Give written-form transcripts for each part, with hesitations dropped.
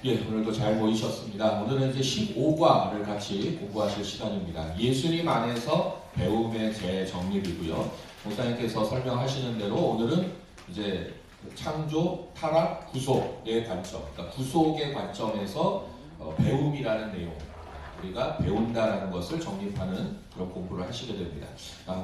예, 오늘도 잘 모이셨습니다. 오늘은 이제 15과를 같이 공부하실 시간입니다. 예수님 안에서 배움의 재정립이고요. 목사님께서 설명하시는 대로 오늘은 이제 창조, 타락, 구속의 관점, 그러니까 구속의 관점에서 배움이라는 내용, 우리가 배운다라는 것을 정립하는 그런 공부를 하시게 됩니다.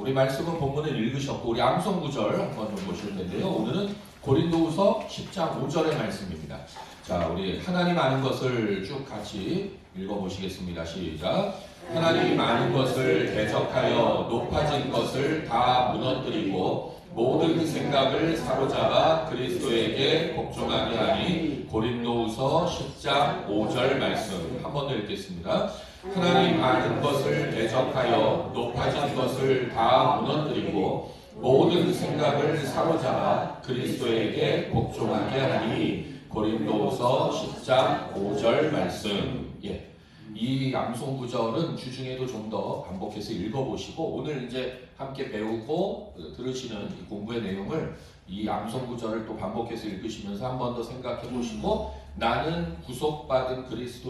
우리 말씀은 본문을 읽으셨고 우리 암송 구절 한번 좀 보실 텐데요. 오늘은 고린도후서 10장 5절의 말씀입니다. 자, 우리 하나님 아는 것을 쭉 같이 읽어보시겠습니다. 시작. 하나님이 많은 것을 대적하여 높아진 것을 다 무너뜨리고 모든 생각을 사로잡아 그리스도에게 복종하게 하니. 고린도후서 10장 5절 말씀 한 번 더 읽겠습니다. 하나님 많은 것을 대적하여 높아진 것을 다 무너뜨리고 모든 생각을 사로잡아 그리스도에게 복종하게 하니. 고린도후서 10장 5절 말씀. 예. 이 암송 구절은 주중에도 좀 더 반복해서 읽어보시고 오늘 이제 함께 배우고 들으시는 이 공부의 내용을 이 암송 구절을 또 반복해서 읽으시면서 한 번 더 생각해 보시고 나는 구속받은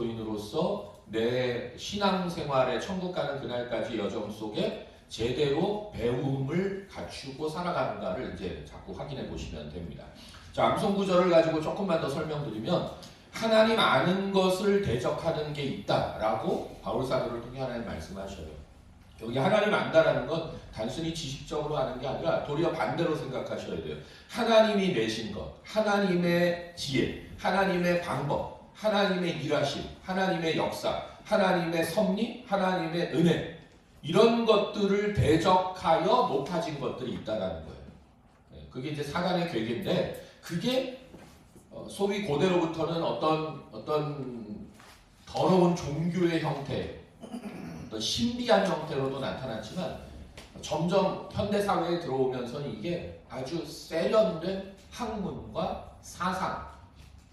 그리스도인으로서 내 신앙생활의 천국 가는 그날까지 여정 속에 제대로 배움을 갖추고 살아가는가를 이제 자꾸 확인해 보시면 됩니다. 자, 암송 구절을 가지고 조금만 더 설명드리면 하나님 아는 것을 대적하는 게 있다라고 바울 사도를 통해 하나님 말씀하셔요. 여기 하나님 안다라는 건 단순히 지식적으로 아는 게 아니라 도리어 반대로 생각하셔야 돼요. 하나님이 내신 것, 하나님의 지혜, 하나님의 방법, 하나님의 일하심, 하나님의 역사, 하나님의 섭리, 하나님의 은혜, 이런 것들을 대적하여 높아진 것들이 있다라는 거예요. 그게 이제 사단의 계획인데 그게 소위 고대로부터는 어떤 더러운 종교의 형태, 어떤 신비한 형태로도 나타났지만 점점 현대 사회에 들어오면서는 이게 아주 세련된 학문과 사상,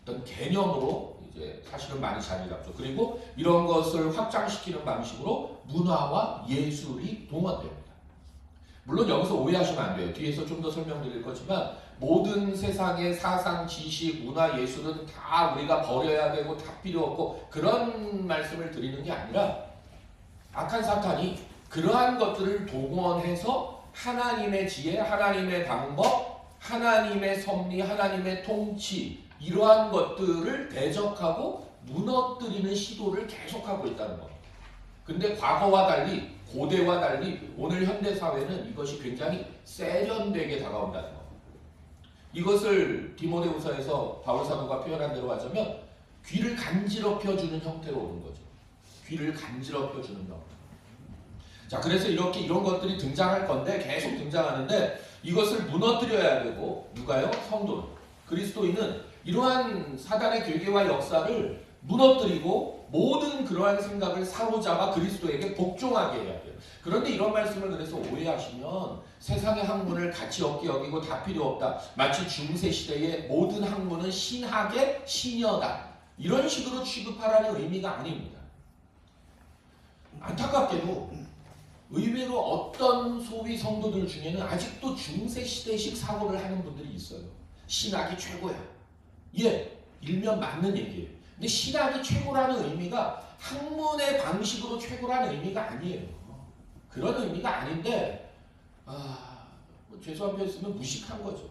어떤 개념으로 이제 사실은 많이 자리 잡죠. 그리고 이런 것을 확장시키는 방식으로 문화와 예술이 동원됩니다. 물론 여기서 오해하시면 안 돼요. 뒤에서 좀 더 설명드릴 거지만 모든 세상의 사상, 지식, 문화, 예술은 다 우리가 버려야 되고 다 필요 없고 그런 말씀을 드리는 게 아니라 악한 사탄이 그러한 것들을 동원해서 하나님의 지혜, 하나님의 방법, 하나님의 섭리, 하나님의 통치 이러한 것들을 대적하고 무너뜨리는 시도를 계속하고 있다는 겁니다. 근데 과거와 달리 고대와 달리 오늘 현대사회는 이것이 굉장히 세련되게 다가온다는 겁니다. 이것을 디모데후서에서 바울 사도가 표현한 대로 하자면 귀를 간지럽혀주는 형태로 오는 거죠. 귀를 간지럽혀주는 형태. 자, 그래서 이런 것들이 등장할 건데 계속 등장하는데 이것을 무너뜨려야 되고 누가요? 성도는. 그리스도인은 이러한 사단의 괴계와 역사를 무너뜨리고 모든 그러한 생각을 사로잡아 그리스도에게 복종하게 해야 돼요. 그런데 이런 말씀을 그래서 오해하시면 세상의 학문을 가치 없게 여기고 다 필요 없다. 마치 중세 시대의 모든 학문은 신학의 신여다. 이런 식으로 취급하라는 의미가 아닙니다. 안타깝게도 의외로 어떤 소위 성도들 중에는 아직도 중세 시대식 사고를 하는 분들이 있어요. 신학이 최고야. 예, 일면 맞는 얘기예요. 근데 신학이 최고라는 의미가 학문의 방식으로 최고라는 의미가 아니에요. 그런 의미가 아닌데 뭐 죄송한 표현 쓰면 무식한 거죠.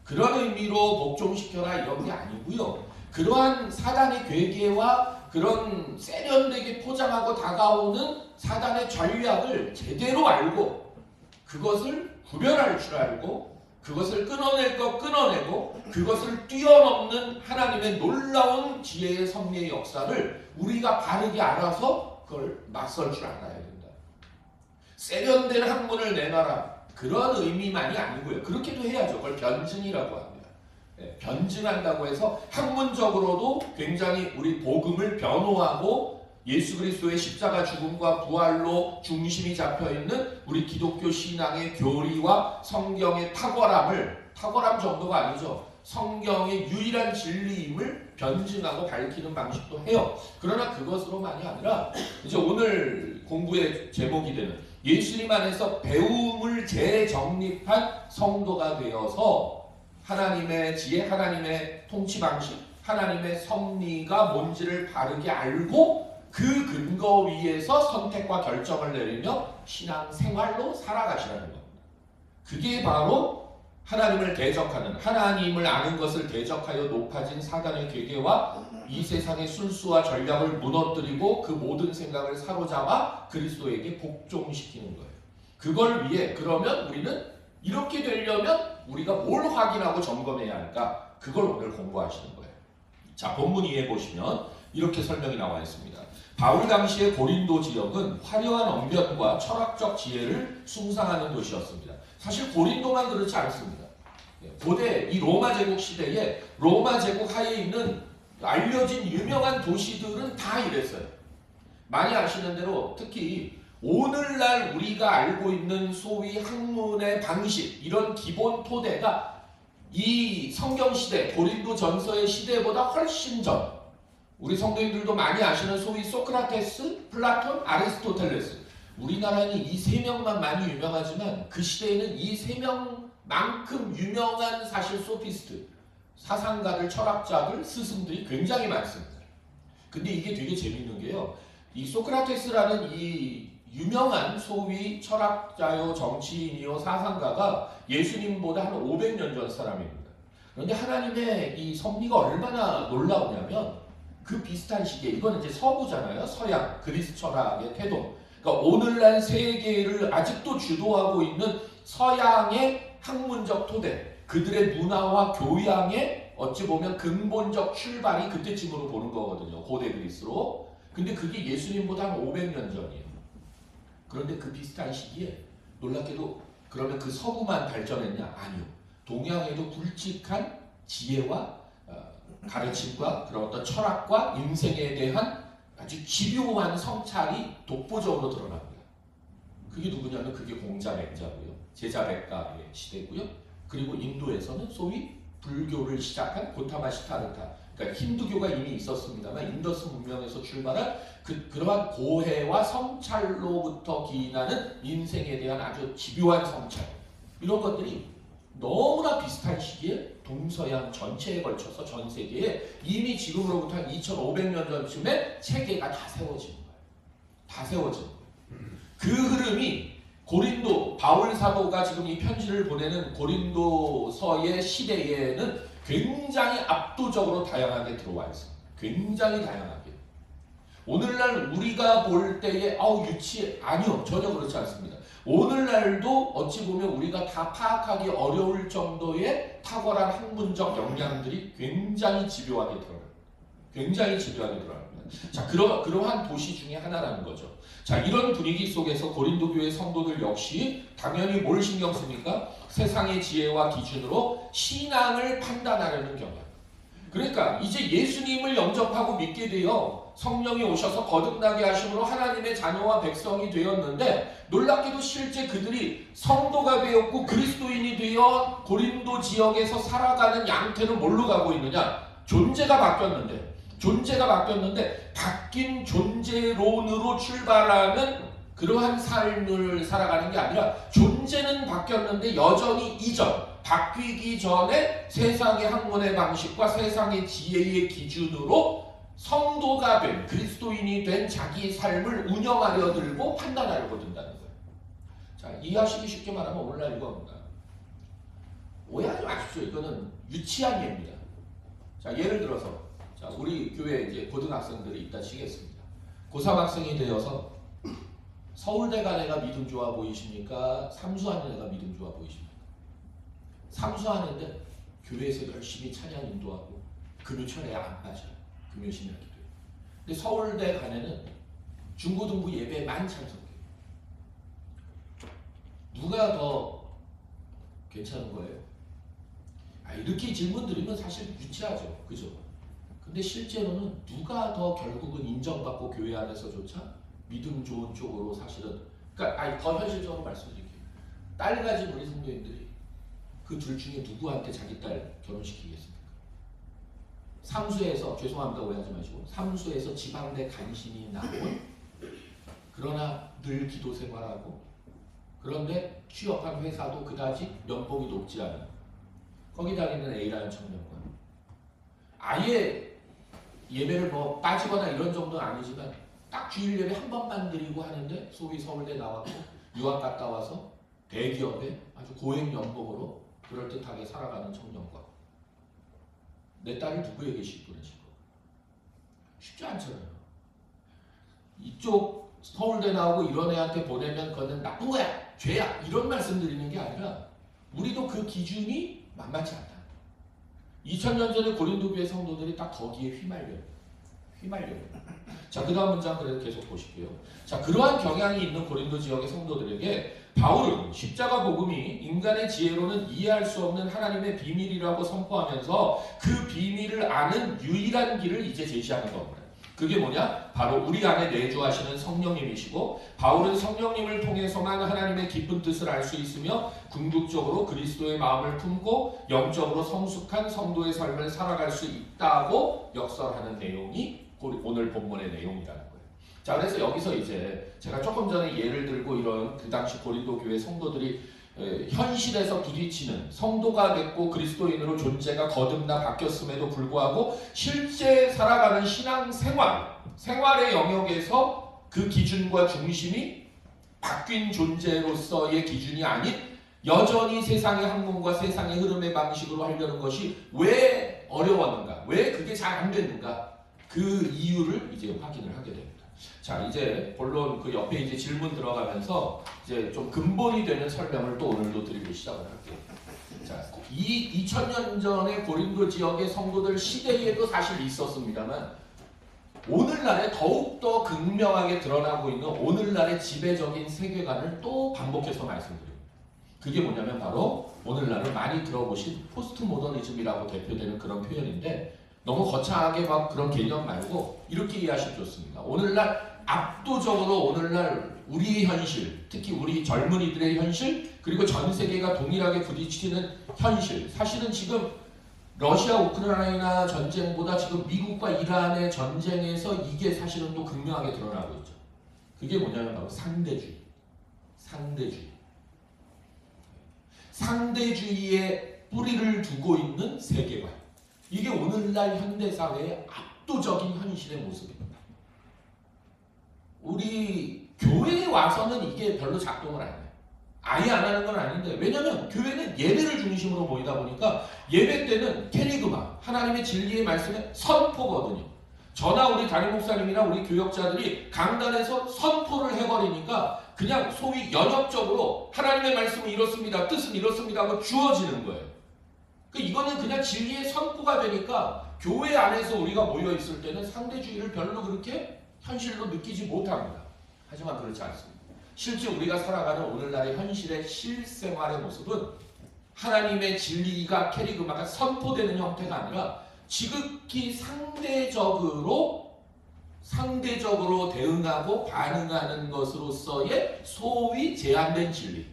그런 의미로 복종시켜라 이런 게 아니고요. 그러한 사단의 괴계와 그런 세련되게 포장하고 다가오는 사단의 전략을 제대로 알고 그것을 구별할 줄 알고 그것을 끊어낼 것 끊어내고 그것을 뛰어넘는 하나님의 놀라운 지혜의 섭리의 역사를 우리가 바르게 알아서 그걸 맞설 줄 알아야 된다. 세련된 학문을 내놔라. 그런 의미만이 아니고요. 그렇게도 해야죠. 그걸 변증이라고 합니다. 변증한다고 해서 학문적으로도 굉장히 우리 복음을 변호하고 예수 그리스도의 십자가 죽음과 부활로 중심이 잡혀있는 우리 기독교 신앙의 교리와 성경의 탁월함 정도가 아니죠. 성경의 유일한 진리임을 변증하고 밝히는 방식도 해요. 그러나 그것으로만이 아니라 이제 오늘 공부의 제목이 되는 예수님 안에서 배움을 재정립한 성도가 되어서 하나님의 지혜, 하나님의 통치 방식, 하나님의 섭리가 뭔지를 바르게 알고 그 근거 위에서 선택과 결정을 내리며 신앙생활로 살아가시라는 겁니다. 그게 바로 하나님을 대적하는, 하나님을 아는 것을 대적하여 높아진 사단의 괴계와 이 세상의 순수와 전략을 무너뜨리고 그 모든 생각을 사로잡아 그리스도에게 복종시키는 거예요. 그걸 위해 그러면 우리는 이렇게 되려면 우리가 뭘 확인하고 점검해야 할까? 그걸 오늘 공부하시는 거예요. 자, 본문 위에 보시면 이렇게 설명이 나와 있습니다. 바울 당시의 고린도 지역은 화려한 언변과 철학적 지혜를 숭상하는 도시였습니다. 사실 고린도만 그렇지 않습니다. 고대 이 로마 제국 시대에 로마 제국 하에 있는 알려진 유명한 도시들은 다 이랬어요. 많이 아시는 대로 특히 오늘날 우리가 알고 있는 소위 학문의 방식, 이런 기본 토대가 이 성경시대, 고린도 전서의 시대보다 훨씬 전, 우리 성도님들도 많이 아시는 소위 소크라테스, 플라톤, 아리스토텔레스, 우리나라에는 이 세 명만 많이 유명하지만 그 시대에는 이 세 명만큼 유명한 사실 소피스트, 사상가들, 철학자들, 스승들이 굉장히 많습니다. 근데 이게 되게 재밌는 게요, 이 소크라테스라는 이 유명한 소위 철학자요, 정치인이요, 사상가가 예수님보다 한 500년 전 사람입니다. 그런데 하나님의 이 섭리가 얼마나 놀라우냐면 그 비슷한 시기에, 이건 이제 서구잖아요. 서양 그리스 철학의 태동. 그러니까 오늘날 세계를 아직도 주도하고 있는 서양의 학문적 토대, 그들의 문화와 교양의 어찌 보면 근본적 출발이 그때쯤으로 보는 거거든요. 고대 그리스로. 근데 그게 예수님보다 한 500년 전이에요. 그런데 그 비슷한 시기에 놀랍게도 그러면 그 서구만 발전했냐? 아니요. 동양에도 굵직한 지혜와 가르침과 그런 어떤 철학과 인생에 대한 아주 집요한 성찰이 독보적으로 드러납니다. 그게 누구냐면 그게 공자맹자고요. 제자백가의 시대고요. 그리고 인도에서는 소위 불교를 시작한 고타마 시타르타, 그러니까 힌두교가 이미 있었습니다만 인더스 문명에서 출발한 그러한 고해와 성찰로부터 기인하는 인생에 대한 아주 집요한 성찰, 이런 것들이 너무나 비슷한 시기에 동서양 전체에 걸쳐서 전 세계에 이미 지금으로부터 한 2500년 전쯤에 체계가 다 세워진 거예요. 다 세워진 거예요. 그 흐름이 고린도, 바울 사도가 지금 이 편지를 보내는 고린도서의 시대에는 굉장히 압도적으로 다양하게 들어와 있습니다. 굉장히 다양하게. 오늘날 우리가 볼 때에 유치, 아니요, 전혀 그렇지 않습니다. 오늘날도 어찌 보면 우리가 다 파악하기 어려울 정도의 탁월한 학문적 역량들이 굉장히 집요하게 드러납니다. 굉장히 집요하게 드러납니다. 자, 그러한 도시 중에 하나라는 거죠. 자, 이런 분위기 속에서 고린도 교회 성도들 역시 당연히 뭘 신경 씁니까? 세상의 지혜와 기준으로 신앙을 판단하려는 경향. 그러니까 이제 예수님을 영접하고 믿게 되어 성령이 오셔서 거듭나게 하심으로 하나님의 자녀와 백성이 되었는데, 놀랍게도 실제 그들이 성도가 되었고 그리스도인이 되어 고린도 지역에서 살아가는 양태는 뭘로 가고 있느냐? 존재가 바뀌었는데 바뀐 존재론으로 출발하는 그러한 삶을 살아가는 게 아니라, 존재는 바뀌었는데 여전히 이전, 바뀌기 전에 세상의 학문의 방식과 세상의 지혜의 기준으로 성도가 된, 그리스도인이 된 자기 삶을 운영하려 들고 판단하려고 든다는 거예요. 자, 이해하시기 쉽게 말하면 오늘날 이겁니다. 오해하지 마십시오. 이거는 유치한 예입니다. 자, 예를 들어서, 자, 우리 교회에 이제 고등학생들이 있다 치겠습니다. 고3 학생이 되어서 서울대 간 애가 믿음 좋아 보이십니까? 삼수하는 애가 믿음 좋아 보이십니까? 삼수하는데 교회에서 열심히 찬양 인도하고 금요철에 안 빠져요. 금요신이라 기도해요. 근데 서울대 간 애는 중고등부 예배에 많이 참석해요. 누가 더 괜찮은 거예요? 이렇게 질문 드리면 사실 유치하죠. 그죠? 근데 실제로는 누가 더 결국은 인정받고 교회 안에서조차 믿음 좋은 쪽으로 사실은, 그러니까 더 현실적으로 말씀드릴게요. 딸 가진 우리 성도님들이 그 둘 중에 누구한테 자기 딸 결혼시키겠습니까? 삼수에서, 죄송합니다, 오해하지 마시고, 삼수에서 지방대 간신히 나온, 그러나 늘 기도 생활하고, 그런데 취업한 회사도 그다지 연봉이 높지 않은, 거기 다니는 A라는 청년과 아예 예배를 뭐 빠지거나 이런 정도는 아니지만 딱 주일 예배 한 번만 드리고 하는데 소위 서울대 나왔고 유학 갔다 와서 대기업에 아주 고액 연봉으로 그럴듯하게 살아가는 청년과 내 딸을 누구에게 시키는지 쉽지 않잖아요. 이쪽 서울대 나오고 이런 애한테 보내면 그거는 나쁜 거야, 죄야 이런 말씀 드리는 게 아니라 우리도 그 기준이 만만치 않다. 2000년 전에 고린도 교회 성도들이 딱 거기에 휘말려요. 자, 그 다음 문장 그래도 계속 보실게요. 자, 그러한 경향이 있는 고린도 지역의 성도들에게 바울은 십자가 복음이 인간의 지혜로는 이해할 수 없는 하나님의 비밀이라고 선포하면서 그 비밀을 아는 유일한 길을 이제 제시하는 겁니다. 그게 뭐냐? 바로 우리 안에 내주하시는 성령님이시고 바울은 성령님을 통해서만 하나님의 깊은 뜻을 알 수 있으며 궁극적으로 그리스도의 마음을 품고 영적으로 성숙한 성도의 삶을 살아갈 수 있다고 역설하는 내용이 오늘 본문의 내용이라는 거예요. 자, 그래서 여기서 이제 제가 조금 전에 예를 들고 이런 그 당시 고린도 교회 성도들이 현실에서 부딪히는 성도가 됐고 그리스도인으로 존재가 거듭나 바뀌었음에도 불구하고 실제 살아가는 신앙 생활의 영역에서 그 기준과 중심이 바뀐 존재로서의 기준이 아닌 여전히 세상의 학문과 세상의 흐름의 방식으로 하려는 것이 왜 어려웠는가, 왜 그게 잘 안 됐는가, 그 이유를 이제 확인을 하게 됩니다. 자, 이제 본론 그 옆에 이제 질문 들어가면서 이제 좀 근본이 되는 설명을 또 오늘도 드리고 시작을 할게요. 자, 이 2000년 전에 고린도 지역의 성도들 시대에도 사실 있었습니다만 오늘날에 더욱더 극명하게 드러나고 있는 오늘날의 지배적인 세계관을 또 반복해서 말씀드립니다. 그게 뭐냐면 바로 오늘날은 많이 들어보신 포스트 모더니즘이라고 대표되는 그런 표현인데 너무 거창하게 막 그런 개념 말고 이렇게 이해하시면 좋습니다. 오늘날 압도적으로 오늘날 우리의 현실, 특히 우리 젊은이들의 현실, 그리고 전 세계가 동일하게 부딪히는 현실, 사실은 지금 러시아 우크라이나 전쟁보다 지금 미국과 이란의 전쟁에서 이게 사실은 또 극명하게 드러나고 있죠. 그게 뭐냐면 바로 상대주의에 뿌리를 두고 있는 세계관. 이게 오늘날 현대사회의 압도적인 현실의 모습입니다. 우리 교회에 와서는 이게 별로 작동을 안 해요. 아예 안 하는 건 아닌데, 왜냐면 교회는 예배를 중심으로 모이다 보니까 예배 때는 캐리그마, 하나님의 진리의 말씀의 선포거든요. 저나 우리 담임 목사님이나 우리 교역자들이 강단에서 선포를 해버리니까 그냥 소위 연역적으로 하나님의 말씀은 이렇습니다, 뜻은 이렇습니다 하고 주어지는 거예요. 이거는 그냥 진리의 선포가 되니까 교회 안에서 우리가 모여있을 때는 상대주의를 별로 그렇게 현실로 느끼지 못합니다. 하지만 그렇지 않습니다. 실제 우리가 살아가는 오늘날의 현실의 실생활의 모습은 하나님의 진리가 캐리그마가 선포되는 형태가 아니라 지극히 상대적으로 대응하고 반응하는 것으로서의 소위 제한된 진리,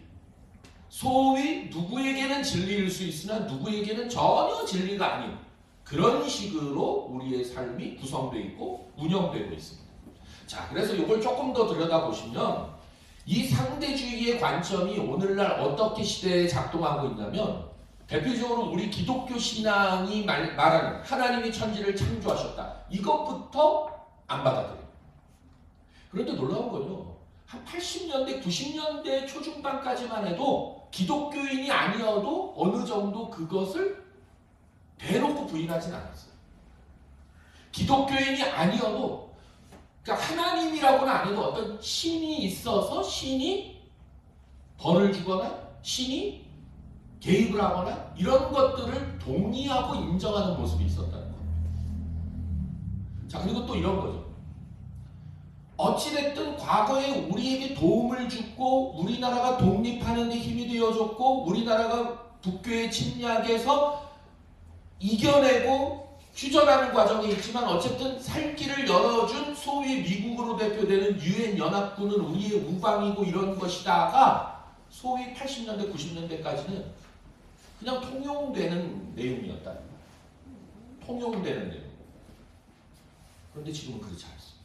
소위 누구에게는 진리일 수 있으나 누구에게는 전혀 진리가 아닌 그런 식으로 우리의 삶이 구성되어 있고 운영되고 있습니다. 자, 그래서 이걸 조금 더 들여다보시면 이 상대주의의 관점이 오늘날 어떻게 시대에 작동하고 있냐면 대표적으로 우리 기독교 신앙이 말하는 하나님이 천지를 창조하셨다. 이것부터 안 받아들여요. 그런데 놀라운 거죠. 한 80년대, 90년대 초중반까지만 해도 기독교인이 아니어도 어느 정도 그것을 대놓고 부인하진 않았어요. 기독교인이 아니어도 그러니까 하나님이라고는 안 해도 어떤 신이 있어서 신이 벌을 주거나 신이 개입을 하거나 이런 것들을 동의하고 인정하는 모습이 있었다는 겁니다. 자, 그리고 또 이런 거죠. 어찌됐든 과거에 우리에게 도움을 주고 우리나라가 독립하는 데 힘이 되어줬고 우리나라가 북교의 침략에서 이겨내고 휴전하는 과정이 있지만 어쨌든 살 길을 열어준 소위 미국으로 대표되는 유엔 연합군은 우리의 우방이고 이런 것이다가 소위 80년대 90년대까지는 그냥 통용되는 내용이었다. 통용되는 내용. 그런데 지금은 그렇지 않습니다.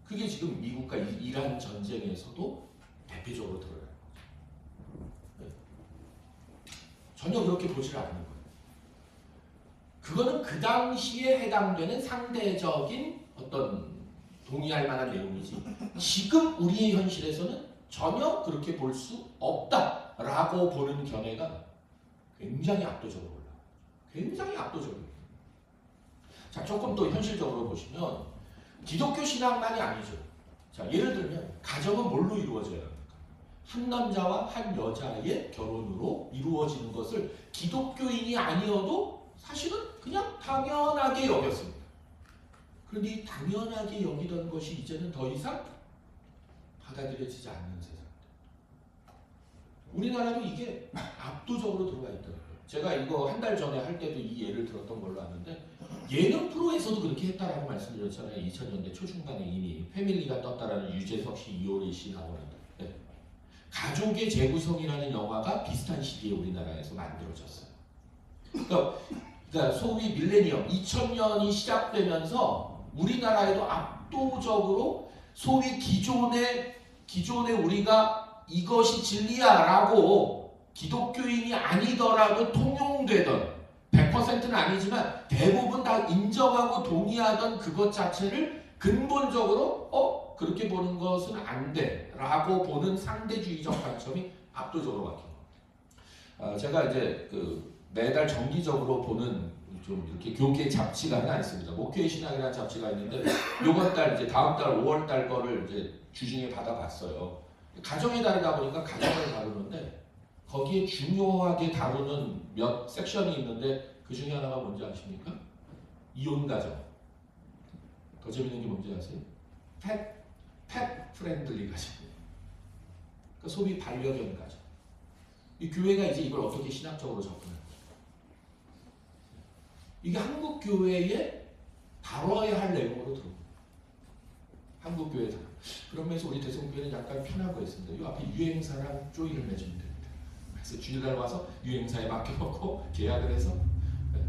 그게 지금 미국과 이란 전쟁에서도 대표적으로 드러나는 거죠. 네. 전혀 그렇게 보지를 않는 거예요. 그거는 그 당시에 해당되는 상대적인 어떤 동의할 만한 내용이지 지금 우리의 현실에서는 전혀 그렇게 볼 수 없다라고 보는 견해가 굉장히 압도적으로 올라가요. 굉장히 압도적이에요. 자, 조금 또 현실적으로 보시면 기독교 신앙만이 아니죠. 자, 예를 들면 가정은 뭘로 이루어져야 합니까? 한 남자와 한 여자의 결혼으로 이루어지는 것을 기독교인이 아니어도 사실은 그냥 당연하게 여겼습니다. 그런데 이 당연하게 여기던 것이 이제는 더 이상 받아들여지지 않는 세상. 우리나라도 이게 압도적으로 들어와 있더라고요. 제가 이거 한 달 전에 할 때도 이 예를 들었던 걸로 아는데 예능 프로에서도 그렇게 했다라고 말씀드렸잖아요. 2000년대 초중반에 이미 패밀리가 떴다라는 유재석 씨, 이효리 씨 나오는 네. 가족의 재구성이라는 영화가 비슷한 시기에 우리나라에서 만들어졌어요. 그러니까 소위 밀레니엄 2000년이 시작되면서 우리나라에도 압도적으로 소위 기존에 우리가 이것이 진리야라고 기독교인이 아니더라도 통용되던 100%는 아니지만 대부분 다 인정하고 동의하던 그것 자체를 근본적으로 그렇게 보는 것은 안 돼라고 보는 상대주의적 관점이 압도적으로 바뀐 겁니다. 제가 이제 매달 정기적으로 보는 좀 이렇게 교계 잡지가 하나 있습니다. 목회의 신학이라는 잡지가 있는데 요번 달 이제 다음 달 5월 달 거를 이제 주중에 받아봤어요. 가정의 달이다 보니까 가정을 다루는데 거기에 중요하게 다루는 몇 섹션이 있는데 그 중에 하나가 뭔지 아십니까? 이혼 가정. 더 재밌는 게 뭔지 아세요? 펫 프렌들리 가정. 그러니까 소위 반려견 가정. 이 교회가 이제 이걸 어떻게 신학적으로 접근할 거예요? 이게 한국 교회에 다뤄야 할 내용으로 들어옵니다. 한국 교회에 다뤄. 그러면서 우리 대성교회는 약간 편하고 했습니다. 이 앞에 유행사랑 조이를 맺으면 됩니다. 그래서 주일날 와서 유행사에 맡겨놓고 계약을 해서 네.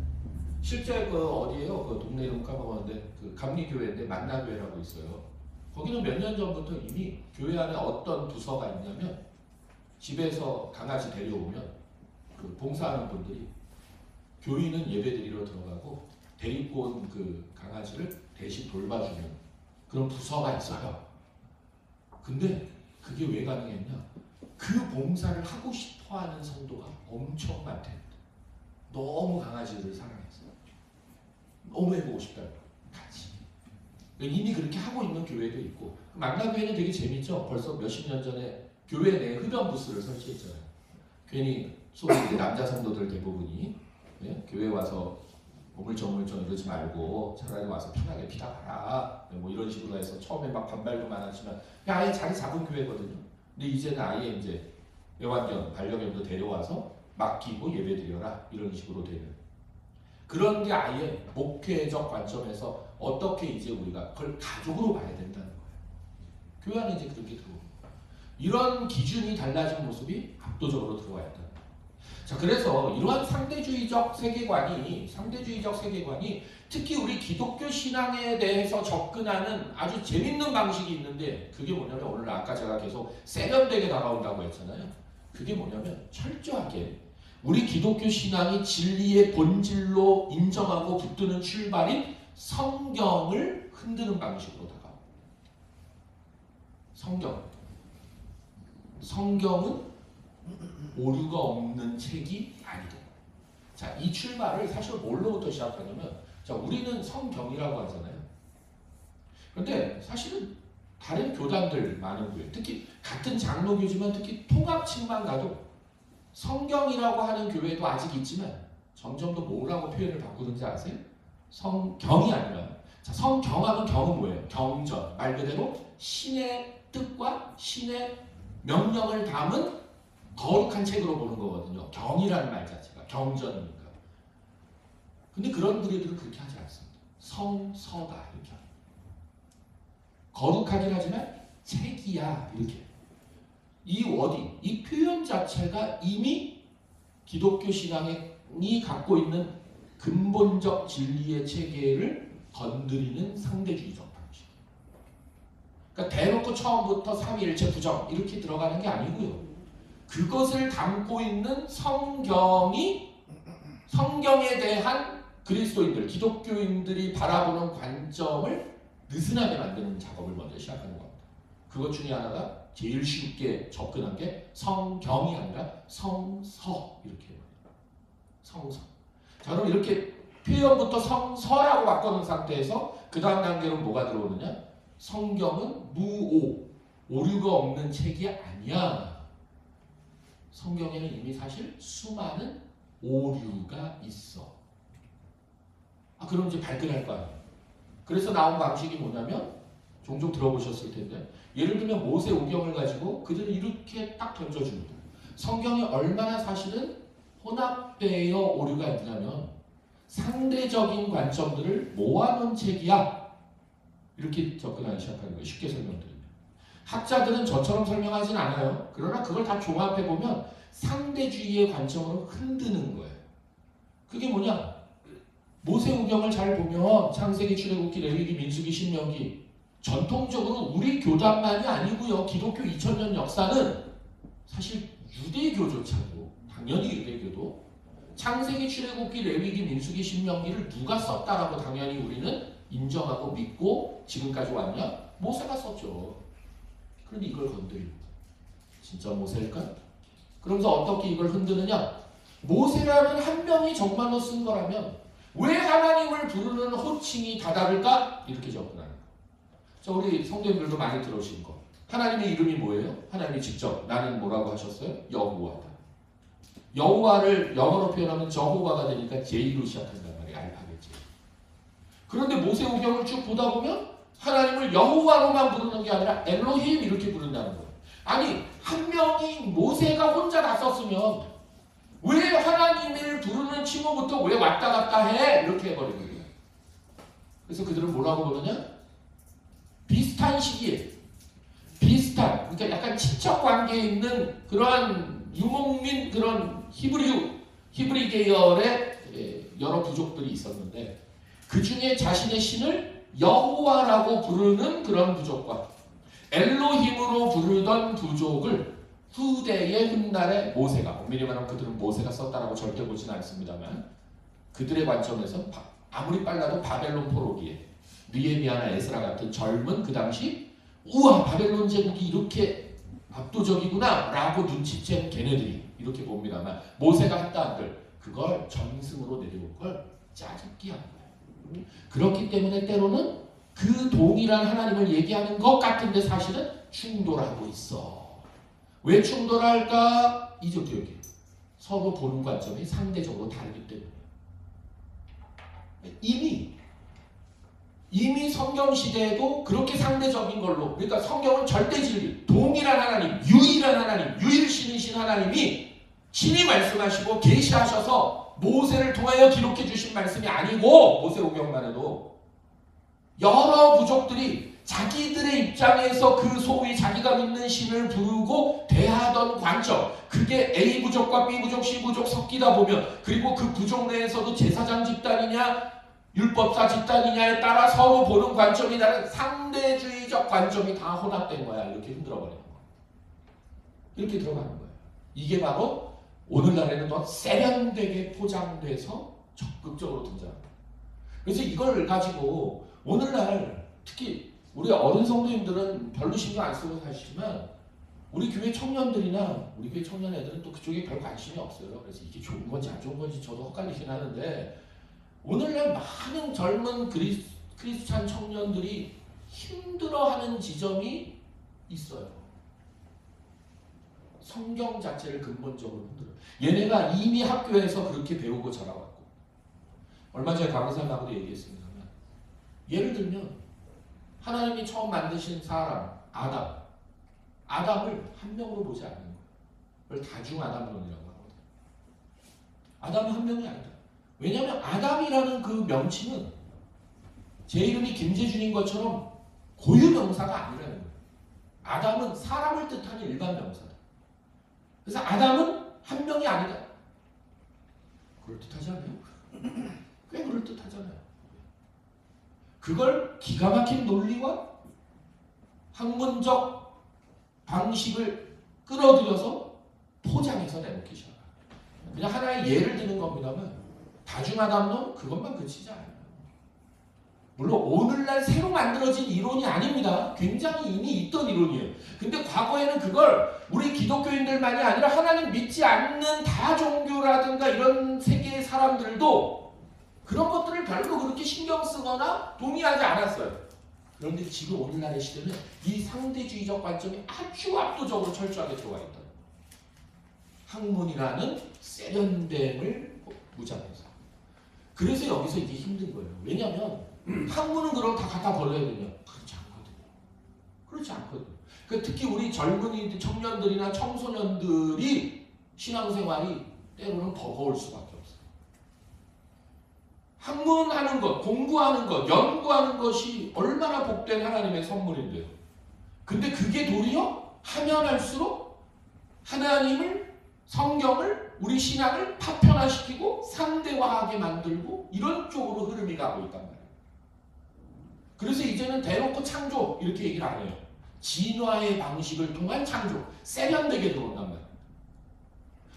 실제 어디에요? 그 동네 이름 까먹었는데 그 감리교회인데 만나교회라고 있어요. 거기는 몇 년 전부터 이미 교회 안에 어떤 부서가 있냐면 집에서 강아지 데려오면 그 봉사하는 분들이 교인은 예배드리러 들어가고 데리고 온 그 강아지를 대신 돌봐주는 그런 부서가 있어요. 근데 그게 왜 가능했냐? 그 봉사를 하고 싶어하는 성도가 엄청 많대요. 너무 강아지를 사랑해서 너무 해보고 싶다고 같이. 이미 그렇게 하고 있는 교회도 있고 만나교회는 되게 재밌죠. 벌써 몇십 년 전에 교회 내에 흡연 부스를 설치했잖아요. 괜히 소위 남자 성도들 대부분이 네? 교회 와서 오물쩡오물쩡 이러지 말고 차라리 와서 편하게 피다 가라 뭐 이런 식으로 해서 처음에 막 반발도 많았지만 아예 자리 잡은 교회거든요. 근데 이제는 아예 이제 애완견, 반려견도 데려와서 맡기고 예배드려라 이런 식으로 되는 그런 게 아예 목회적 관점에서 어떻게 이제 우리가 그걸 가족으로 봐야 된다는 거예요. 교회 안에 이제 그렇게 들어옵니다. 이런 기준이 달라진 모습이 압도적으로 들어와야 된다. 자, 그래서 이러한 상대주의적 세계관이 특히 우리 기독교 신앙에 대해서 접근하는 아주 재밌는 방식이 있는데 그게 뭐냐면 오늘 아까 제가 계속 세련되게 다가온다고 했잖아요. 그게 뭐냐면 철저하게 우리 기독교 신앙이 진리의 본질로 인정하고 붙드는 출발인 성경을 흔드는 방식으로 다가옵니다. 성경은 오류가 없는 책이 아니다. 자, 이 출발을 사실 뭘로부터 시작하냐면 자, 우리는 성경이라고 하잖아요. 그런데 사실은 다른 교단들 많은 교회, 특히 같은 장로교지만 특히 통합층만 가도 성경이라고 하는 교회도 아직 있지만 점점 더 뭐라고 표현을 바꾸는지 아세요? 성경이 아니라 자, 성경하면 경은 뭐예요? 경전, 말 그대로 신의 뜻과 신의 명령을 담은 거룩한 책으로 보는 거거든요. 경이라는 말 자체가 경전이니까. 근데 그런 분들은 그렇게 하지 않습니다. 성서다 이렇게 합니다. 거룩하긴 하지만 책이야 이렇게. 이 표현 자체가 이미 기독교 신앙이 갖고 있는 근본적 진리의 체계를 건드리는 상대주의적 방식. 그러니까 대놓고 처음부터 삼위일체 부정 이렇게 들어가는 게 아니고요. 그것을 담고 있는 성경에 대한 그리스도인들, 기독교인들이 바라보는 관점을 느슨하게 만드는 작업을 먼저 시작하는 겁니다. 그것 중에 하나가 제일 쉽게 접근한 게 성경이 아니라 성서 이렇게 해요. 성서. 자, 그럼 이렇게 표현부터 성서라고 바꿔놓은 상태에서 그 다음 단계로 뭐가 들어오느냐? 성경은 무오, 오류가 없는 책이 아니야. 성경에는 이미 사실 수많은 오류가 있어. 그럼 이제 발끈할 거 아니에요. 그래서 나온 방식이 뭐냐면 종종 들어보셨을 텐데 예를 들면 모세오경을 가지고 그들을 이렇게 딱 던져줍니다. 성경이 얼마나 사실은 혼합되어 오류가 있냐면 상대적인 관점들을 모아놓은 책이야. 이렇게 접근하기 시작하는 거예요. 쉽게 설명드리면. 학자들은 저처럼 설명하진 않아요. 그러나 그걸 다 종합해보면 상대주의의 관점으로 흔드는 거예요. 그게 뭐냐? 모세오경을 잘 보면 창세기, 출애굽기, 레위기, 민수기, 신명기 전통적으로 우리 교단만이 아니고요. 기독교 2000년 역사는 사실 유대교조차도 당연히 유대교도 창세기, 출애굽기, 레위기, 민수기, 신명기를 누가 썼다라고 당연히 우리는 인정하고 믿고 지금까지 왔냐? 모세가 썼죠. 그런데 이걸 건드리는 거예요. 진짜 모세일까? 그러면서 어떻게 이걸 흔드느냐? 모세라는 한 명이 정말로 쓴 거라면 왜 하나님을 부르는 호칭이 다 다를까? 이렇게 접근하는 거예요. 자, 우리 성도님들도 많이 들으신 거. 하나님의 이름이 뭐예요? 하나님이 직접 나는 뭐라고 하셨어요? 여호와다. 여호와를 영어로 표현하면 저호와가 되니까 J로 시작한단 말이에요. 알파벳 J. 그런데 모세오경을 쭉 보다 보면 하나님을 여호와로만 부르는 게 아니라 엘로힘 이렇게 부른다는 거예요. 아니 한 명이 모세가 혼자 다 썼으면 왜 하나님을 부르는 칭호부터 왜 왔다 갔다 해? 이렇게 해버리는 거예요. 그래서 그들은 뭐라고 부르냐? 비슷한 시기에 비슷한 그러니까 약간 친척 관계에 있는 그러한 유목민 그런 히브리 계열의 여러 부족들이 있었는데 그 중에 자신의 신을 여호와라고 부르는 그런 부족과 엘로힘으로 부르던 부족을 후대의 훗날에 모세가 엄밀히 말하면 그들은 모세가 썼다라고 절대 보지는 않습니다만 그들의 관점에서 아무리 빨라도 바벨론 포로기에 느헤미야나 에스라 같은 젊은 그 당시 우와 바벨론 제국이 이렇게 압도적이구나 라고 눈치챈 걔네들이 이렇게 봅니다만 모세가 했다 한들 그걸 정승으로 내려올 걸 짜깁기 한 거예요. 그렇기 때문에 때로는 그 동일한 하나님을 얘기하는 것 같은데 사실은 충돌하고 있어. 왜 충돌할까? 이쪽 기억이에요. 서로 보는 관점이 상대적으로 다르기 때문에. 이미 성경 시대에도 그렇게 상대적인 걸로 그러니까 성경은 절대 진리, 동일한 하나님, 유일한 하나님, 유일신이신 하나님이 친히 말씀하시고 계시하셔서 모세를 통하여 기록해 주신 말씀이 아니고 모세오경만 해도 여러 부족들이 자기들의 입장에서 그 소위 자기가 믿는 신을 부르고 대하던 관점 그게 A 부족과 B 부족, C 부족 섞이다 보면 그리고 그 부족 내에서도 제사장 집단이냐 율법사 집단이냐에 따라 서로 보는 관점이 다른 상대주의적 관점이 다 혼합된 거야. 이렇게 흔들어버리는 거야. 이렇게 들어가는 거예요. 이게 바로 오늘날에는 더 세련되게 포장돼서 적극적으로 등장합니다. 그래서 이걸 가지고 오늘날 특히 우리 어른 성도님들은 별로 신경 안 쓰고 사시지만 우리 교회 청년들이나 우리 교회 청년 애들은 또 그쪽에 별 관심이 없어요. 그래서 이게 좋은 건지 안 좋은 건지 저도 헛갈리긴 하는데 오늘날 많은 젊은 크리스찬 청년들이 힘들어하는 지점이 있어요. 성경 자체를 근본적으로 흔들어요. 얘네가 이미 학교에서 그렇게 배우고 자라왔고 얼마 전에 강의사님하고도 얘기했습니다만 예를 들면 하나님이 처음 만드신 사람 아담을 한 명으로 보지 않는 거예요. 그걸 다중아담론이라고 하거든요. 아담은 한 명이 아니다. 왜냐하면 아담이라는 그 명칭은 제 이름이 김재준인 것처럼 고유명사가 아니라는 거예요. 아담은 사람을 뜻하는 일반 명사다. 그래서 아담은 한 명이 아니다. 그럴듯하지 않아요? 꽤 그럴듯하잖아요. 그걸 기가 막힌 논리와 학문적 방식을 끌어들여서 포장해서 내놓기 시작합니다. 그냥 하나의 예를 드는 겁니다만 다중아담론 그것만 그치지 않아요. 물론 오늘날 새로 만들어진 이론이 아닙니다. 굉장히 이미 있던 이론이에요. 근데 과거에는 그걸 우리 기독교인들만이 아니라 하나님 믿지 않는 다종교라든가 이런 세계의 사람들도 그런 것들을 별로 그렇게 신경 쓰거나 동의하지 않았어요. 그런데 지금 오늘날의 시대는 이 상대주의적 관점이 아주 압도적으로 철저하게 들어와 있다. 학문이라는 세련됨을 무장해서. 그래서 여기서 이게 힘든 거예요. 왜냐하면 학문은 그럼 다 갖다 버려야 되냐? 그렇지 않거든요. 그렇지 않거든요. 특히 우리 젊은이들, 청년들이나 청소년들이 신앙생활이 때로는 버거울 수밖에 없어요. 학문하는 것, 공부하는 것, 연구하는 것이 얼마나 복된 하나님의 선물인데요. 근데 그게 도리어 하면 할수록 하나님을, 성경을, 우리 신앙을 파편화시키고 상대화하게 만들고 이런 쪽으로 흐름이 가고 있단 말이에요. 그래서 이제는 대놓고 창조 이렇게 얘기를 안 해요. 진화의 방식을 통한 창조, 세련되게 들어온단 말이에요.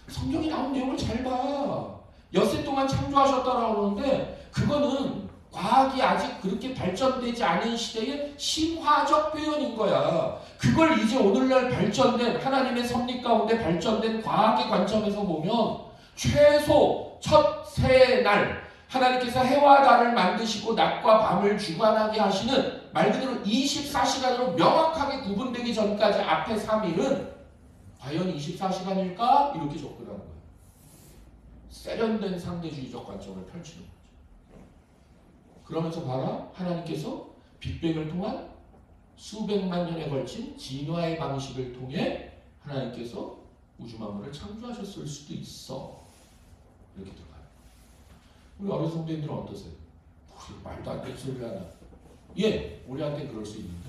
성경이 나온 내용을 잘 봐. 엿새 동안 창조하셨다라고 하는데 그거는 과학이 아직 그렇게 발전되지 않은 시대의 신화적 표현인 거야. 그걸 이제 오늘날 발전된 하나님의 섭리 가운데 발전된 과학의 관점에서 보면 최소 첫 세 날 하나님께서 해와 달을 만드시고 낮과 밤을 주관하게 하시는 말 그대로 24시간으로 명확하게 구분되기 전까지 앞에 3일은 과연 24시간일까? 이렇게 접근하는 거예요. 세련된 상대주의적 관점을 펼치는 거죠. 그러면서 봐라, 하나님께서 빅뱅을 통한 수백만 년에 걸친 진화의 방식을 통해 하나님께서 우주 만물을 창조하셨을 수도 있어. 이렇게 들어가요. 우리 어린 성도님들은 어떠세요? 말도 안 되는 소리를 하나. 예, 우리한테 그럴 수 있는데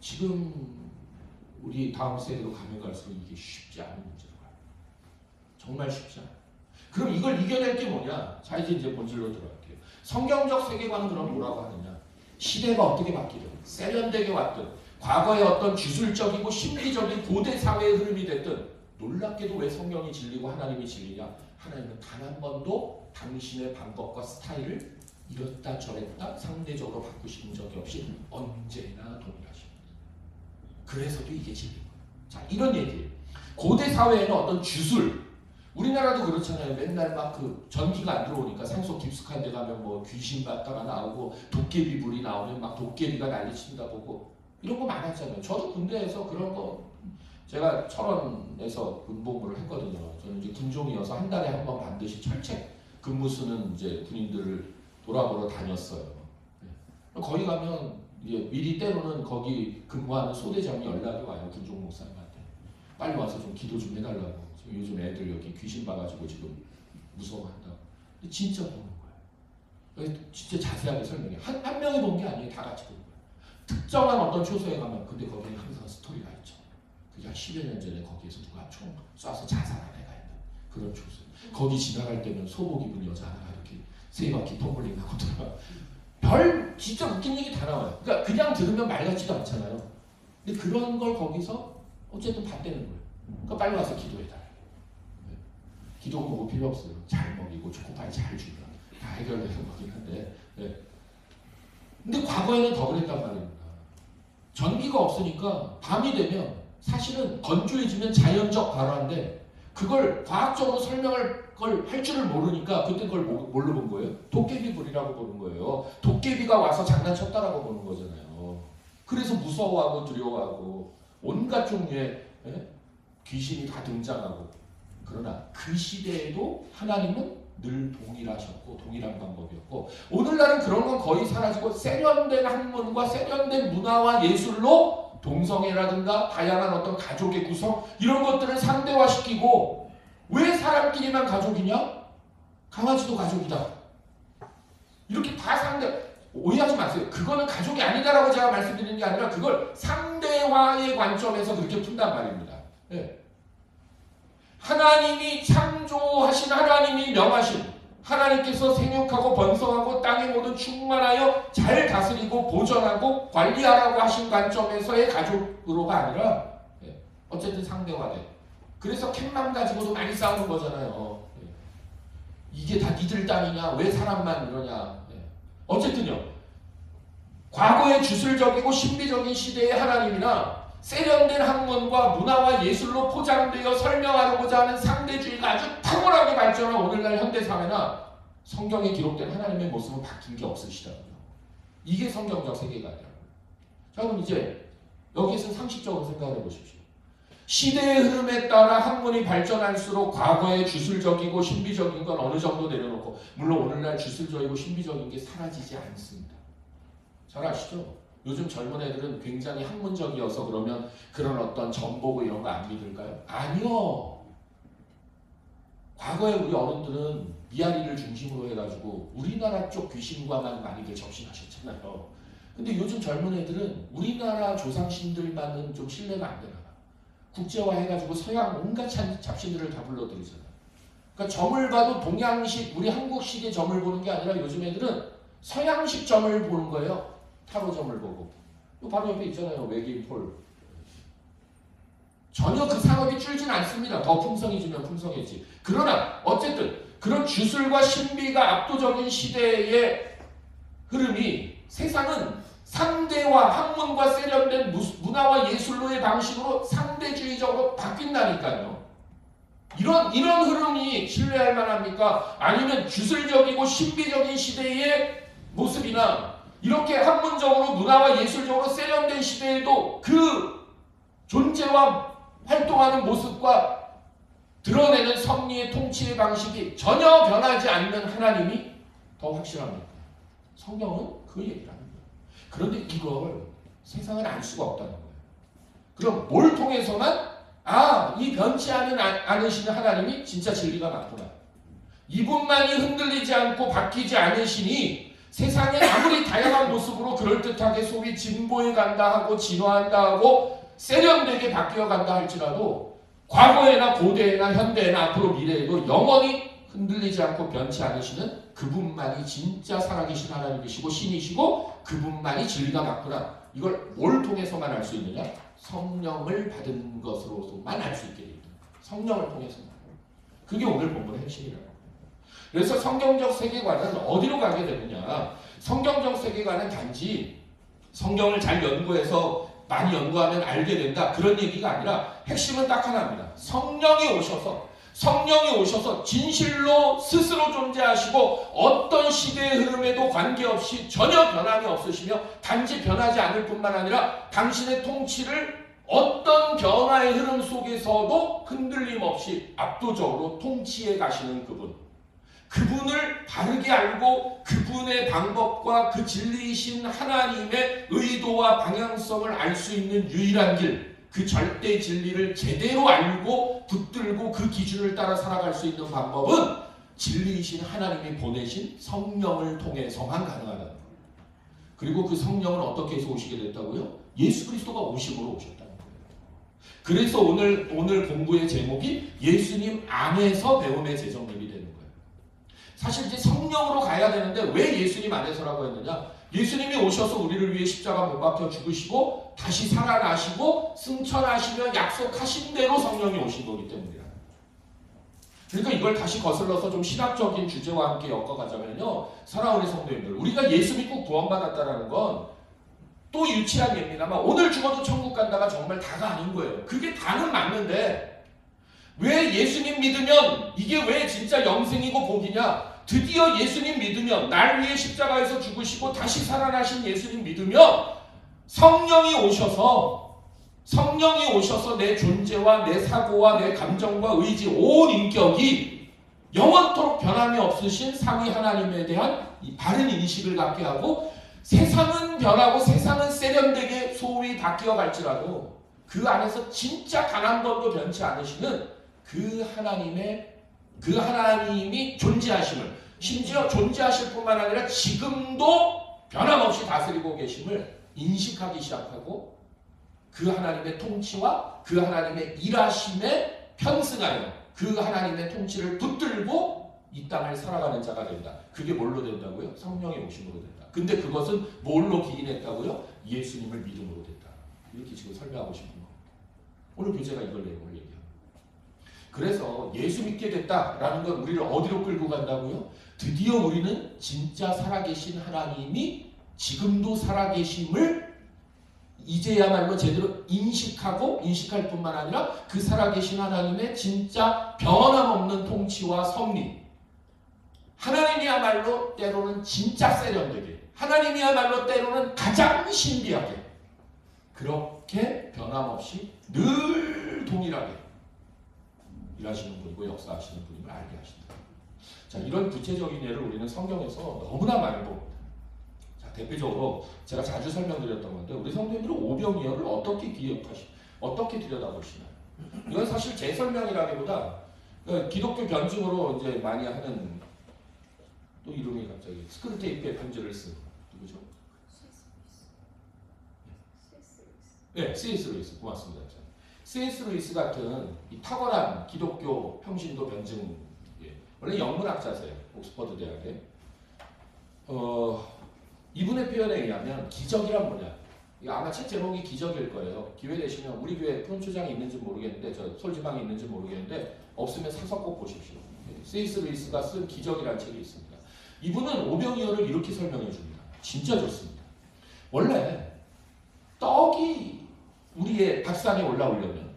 지금 우리 다음 세대로 가면 갈수록 이게 쉽지 않은 문제로 가요. 정말 쉽지 않아요. 그럼 이걸 이겨낼 게 뭐냐? 자, 이제 본질로 들어갈게요. 성경적 세계관은 그럼 뭐라고 하느냐? 시대가 어떻게 바뀌든 세련되게 왔든 과거의 어떤 주술적이고 심리적인 고대 사회의 흐름이 됐든 놀랍게도 왜 성경이 진리고 하나님이 진리냐? 하나님은 단 한 번도 당신의 방법과 스타일을 이렇다 저랬다 상대적으로 바꾸신 적이 없이 언제나 동일하십니다. 그래서도 이게 진리인 거예요. 자, 이런 얘기예요. 고대 사회에는 어떤 주술, 우리나라도 그렇잖아요. 맨날 막 그 전기가 안 들어오니까 산속 깊숙한 데 가면 뭐 귀신 같다가 나오고 도깨비 불이 나오면 막 도깨비가 난리친다 보고 이런 거 많았잖아요. 저도 군대에서 그런 거 제가 철원에서 군복무를 했거든요. 저는 이제 군종이어서 한 달에 한 번 반드시 철책 근무 쓰는 이제 군인들을 돌아보러 다녔어요. 거기 가면 이제 미리 때로는 거기 근무하는 소대장이 연락이 와요. 군종 목사님한테. 빨리 와서 좀 기도 좀 해달라고. 지금 요즘 애들 여기 귀신 봐가지고 지금 무서워한다고. 근데 진짜 보는 거예요. 진짜 자세하게 설명해. 한 명이 본 게 아니에요. 다 같이 보는 거예요. 특정한 어떤 초소에 가면 근데 거기에 항상 스토리가 있죠. 그게 한 10여 년 전에 거기에서 누가 총 쏴서 자살한 애가 있는 그런 초소. 거기 지나갈 때는 소복 입은 여자 하나가 이렇게 세 바퀴 텀블링하고 들어가. 별 진짜 웃긴 얘기 다 나와요. 그러니까 그냥 들으면 말 같지도 않잖아요. 근데 그런 걸 거기서 어쨌든 봤다는 거예요. 그러니까 빨리 와서 기도해달라. 네. 기도 뭐 필요 없어요. 잘 먹이고 초코파이 잘 주면 다 해결되는 거긴 한데. 네. 근데 과거에는 더 그랬단 말입니다. 전기가 없으니까 밤이 되면 사실은 건조해지면 자연적 발화인데 그걸 과학적으로 설명할 걸 할 줄을 모르니까 그때 그걸 뭘로 본 거예요? 도깨비 불이라고 보는 거예요. 도깨비가 와서 장난쳤다라고 보는 거잖아요. 그래서 무서워하고 두려워하고 온갖 종류의 귀신이 다 등장하고. 그러나 그 시대에도 하나님은 늘 동일하셨고 동일한 방법이었고 오늘날은 그런 건 거의 사라지고 세련된 학문과 세련된 문화와 예술로 동성애라든가 다양한 어떤 가족의 구성 이런 것들을 상대화시키고 왜 사람끼리만 가족이냐? 강아지도 가족이다. 이렇게 다 오해하지 마세요. 그거는 가족이 아니다라고 제가 말씀드리는 게 아니라 그걸 상대화의 관점에서 그렇게 푼단 말입니다. 네. 하나님이 창조하신 하나님이 명하신 하나님께서 생육하고 번성하고 땅의 모든 충만하여 잘 다스리고 보존하고 관리하라고 하신 관점에서의 가족으로가 아니라 어쨌든 상대화돼. 그래서 캣맘 가지고도 많이 싸우는 거잖아요. 이게 다 니들 땅이냐? 왜 사람만 이러냐? 어쨌든요. 과거의 주술적이고 신비적인 시대의 하나님이나 세련된 학문과 문화와 예술로 포장되어 설명하고자 하는 상대주의가 아주 탁월하게 발전한 오늘날 현대사회나 성경에 기록된 하나님의 모습은 바뀐 게 없으시다고요. 이게 성경적 세계관이라고요. 자, 그럼 이제 여기에서 상식적으로 생각해 보십시오. 시대의 흐름에 따라 학문이 발전할수록 과거의 주술적이고 신비적인 건 어느 정도 내려놓고, 물론 오늘날 주술적이고 신비적인 게 사라지지 않습니다. 잘 아시죠? 요즘 젊은 애들은 굉장히 학문적이어서 그러면 그런 어떤 정보고 이런 거 안 믿을까요? 아니요. 과거에 우리 어른들은 미아리를 중심으로 해가지고 우리나라 쪽 귀신과만 많이들 접신하셨잖아요. 근데 요즘 젊은 애들은 우리나라 조상신들만은 좀 신뢰가 안 되나 봐. 국제화 해가지고 서양 온갖 잡신들을 다 불러들이잖아요. 그러니까 점을 봐도 동양식, 우리 한국식의 점을 보는 게 아니라 요즘 애들은 서양식 점을 보는 거예요. 타로 점을 보고. 바로 옆에 있잖아요. 외계인 폴. 전혀 그 산업이 줄진 않습니다. 더 풍성해지면 풍성해지. 그러나 어쨌든 그런 주술과 신비가 압도적인 시대의 흐름이 세상은 상대와 학문과 세련된 문화와 예술로의 방식으로 상대주의적으로 바뀐다니까요. 이런 흐름이 신뢰할 만합니까? 아니면 주술적이고 신비적인 시대의 모습이나 이렇게 학문적으로 문화와 예술적으로 세련된 시대에도 그 존재와 활동하는 모습과 드러내는 섭리의 통치의 방식이 전혀 변하지 않는 하나님이 더 확실합니다. 성경은 그 얘기를 합니다. 그런데 이걸 세상은 알 수가 없다는 거예요. 그럼 뭘 통해서만 이 변치 않으시는 하나님이 진짜 진리가 많구나. 이분만이 흔들리지 않고 바뀌지 않으시니 세상에 아무리 다양한 모습으로 그럴듯하게 소위 진보해 간다 하고 진화한다 하고 세련되게 바뀌어 간다 할지라도 과거에나 고대에나 현대에나 앞으로 미래에도 영원히 흔들리지 않고 변치 않으시는 그분만이 진짜 살아계신 하나님이시고 신이시고 그분만이 진리가 맞구나. 이걸 뭘 통해서만 알 수 있느냐? 성령을 받은 것으로서만 알 수 있게 됩니다. 성령을 통해서만. 그게 오늘 본문의 핵심이라고. 그래서 성경적 세계관은 어디로 가게 되느냐? 성경적 세계관은 단지 성경을 잘 연구해서 많이 연구하면 알게 된다. 그런 얘기가 아니라 핵심은 딱 하나입니다. 성령이 오셔서 진실로 스스로 존재하시고 어떤 시대의 흐름에도 관계없이 전혀 변함이 없으시며 단지 변하지 않을 뿐만 아니라 당신의 통치를 어떤 변화의 흐름 속에서도 흔들림 없이 압도적으로 통치해 가시는 그분을 바르게 알고 그분의 방법과 그 진리이신 하나님의 의도와 방향성을 알 수 있는 유일한 길, 그 절대 진리를 제대로 알고 붙들고 그 기준을 따라 살아갈 수 있는 방법은 진리이신 하나님이 보내신 성령을 통해서만 가능하다는 거예요. 그리고 그 성령은 어떻게 해서 오시게 됐다고요? 예수 그리스도가 오심으로 오셨다는 거예요. 그래서 오늘 공부의 제목이 예수님 안에서 배움의 재정립이 되는 거예요. 사실 이제 성령으로 가야 되는데 왜 예수님 안에서라고 했느냐? 예수님이 오셔서 우리를 위해 십자가 못 박혀 죽으시고 다시 살아나시고 승천하시며 약속하신 대로 성령이 오신 거기 때문이라. 그러니까 이걸 다시 거슬러서 좀 신학적인 주제와 함께 엮어가자면요. 사랑하는 성도님들, 우리가 예수 믿고 구원받았다는 건 또 유치한 예입니다만 오늘 죽어도 천국 간다가 정말 다가 아닌 거예요. 그게 다는 맞는데 왜 예수님 믿으면 이게 왜 진짜 영생이고 복이냐? 드디어 예수님 믿으면 날 위해 십자가에서 죽으시고 다시 살아나신 예수님 믿으면 성령이 오셔서 내 존재와 내 사고와 내 감정과 의지 온 인격이 영원토록 변함이 없으신 삼위 하나님에 대한 이 바른 인식을 갖게 하고 세상은 변하고 세상은 세련되게 소위 바뀌어 갈지라도 그 안에서 진짜 단 한 번도 변치 않으시는 그 하나님이 존재하심을, 심지어 존재하실 뿐만 아니라 지금도 변함없이 다스리고 계심을 인식하기 시작하고 그 하나님의 통치와 그 하나님의 일하심에 편승하여 그 하나님의 통치를 붙들고 이 땅을 살아가는 자가 된다. 그게 뭘로 된다고요? 성령의 오심으로 된다. 근데 그것은 뭘로 기인했다고요? 예수님을 믿음으로 된다. 이렇게 지금 설명하고 싶은 거. 오늘 교재가 이걸 내용을 얘기합니다. 그래서 예수 믿게 됐다라는 건 우리를 어디로 끌고 간다고요? 드디어 우리는 진짜 살아계신 하나님이 지금도 살아계심을 이제야말로 제대로 인식할 뿐만 아니라 그 살아계신 하나님의 진짜 변함없는 통치와 섭리, 하나님이야말로 때로는 진짜 세련되게, 하나님이야말로 때로는 가장 신비하게, 그렇게 변함없이 늘 동일하게 일하시는 분이고 역사하시는 분임을 알게 하신다. 자, 이런 구체적인 예를 우리는 성경에서 너무나 많이 봅니다. 자, 대표적으로 제가 자주 설명드렸던 건데 우리 성도님들은 오병이어를 어떻게 들여다보시나요? 이건 사실 제 설명이라기보다 기독교 변증으로 이제 많이 하는, 또 이름이 갑자기 스크루테이프에 편지를 쓴 누구죠? 네, C.S. 루이스. 고맙습니다. C.S. 루이스 같은 이 탁월한 기독교 평신도 변증, 원래 영문학자세요. 옥스퍼드 대학에. 이분의 표현에 의하면 기적이란 뭐냐? 아마 책 제목이 기적일 거예요. 기회 되시면 우리 교회 프론초장이 있는지 모르겠는데, 저 솔지방에 있는지 모르겠는데 없으면 사서 꼭 보십시오. C.S. 루이스가 쓴 기적이라는 책이 있습니다. 이분은 오병이어를 이렇게 설명해 줍니다. 진짜 좋습니다. 원래 떡이 우리의 밥상에 올라오려면,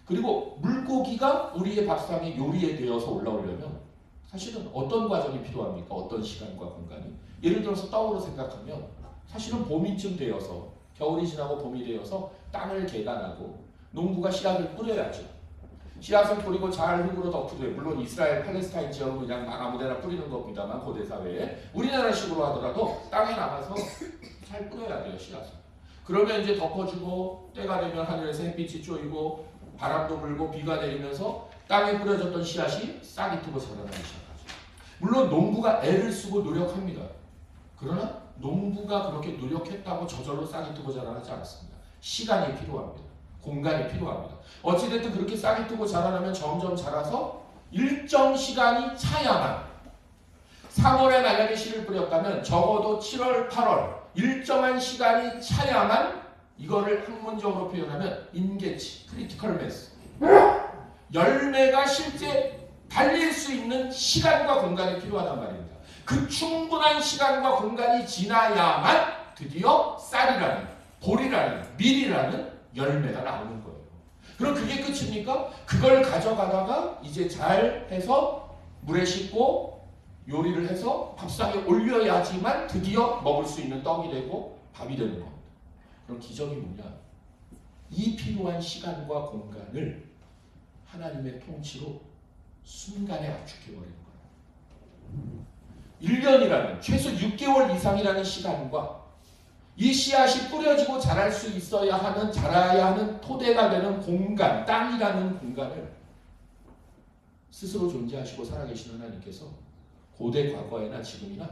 그리고 물고기가 우리의 밥상에 요리에 되어서 올라오려면 사실은 어떤 과정이 필요합니까? 어떤 시간과 공간이? 예를 들어서 떡으로 생각하면 사실은 봄이쯤 되어서, 겨울이 지나고 봄이 되어서 땅을 개간하고 농부가 씨앗을 뿌려야죠. 씨앗을 뿌리고 잘 흙으로 덮으되, 물론 이스라엘 팔레스타인 지역은 그냥 막 아무데나 뿌리는 겁니다만 고대 사회에, 우리나라식으로 하더라도 땅에 나가서 잘 뿌려야 돼요, 씨앗을. 그러면 이제 덮어주고 때가 되면 하늘에서 햇빛이 쪼이고 바람도 불고 비가 내리면서 땅에 뿌려졌던 씨앗이 싹이 트고 자라나기 시작하죠. 물론 농부가 애를 쓰고 노력합니다. 그러나 농부가 그렇게 노력했다고 저절로 싹이 트고 자라나지 않습니다. 시간이 필요합니다. 공간이 필요합니다. 어찌됐든 그렇게 싹이 트고 자라나면 점점 자라서 일정 시간이 차야만, 3월에 만약에 씨를 뿌렸다면 적어도 7월, 8월 일정한 시간이 차야만, 이거를 학문적으로 표현하면 인계치, 크리티컬 매스, 열매가 실제 달릴 수 있는 시간과 공간이 필요하단 말입니다. 그 충분한 시간과 공간이 지나야만 드디어 쌀이라는, 보리라는, 밀이라는 열매가 나오는 거예요. 그럼 그게 끝입니까? 그걸 가져가다가 이제 잘 해서 물에 씻고 요리를 해서 밥상에 올려야지만 드디어 먹을 수 있는 떡이 되고 밥이 되는 겁니다. 그럼 기적이 뭐냐? 이 필요한 시간과 공간을 하나님의 통치로 순간에 압축해버리는 거예요. 1년이라는, 최소 6개월 이상이라는 시간과 이 씨앗이 뿌려지고 자랄 수 있어야 하는, 자라야 하는 토대가 되는 공간, 땅이라는 공간을 스스로 존재하시고 살아계신 하나님께서 고대 과거에나 지금이나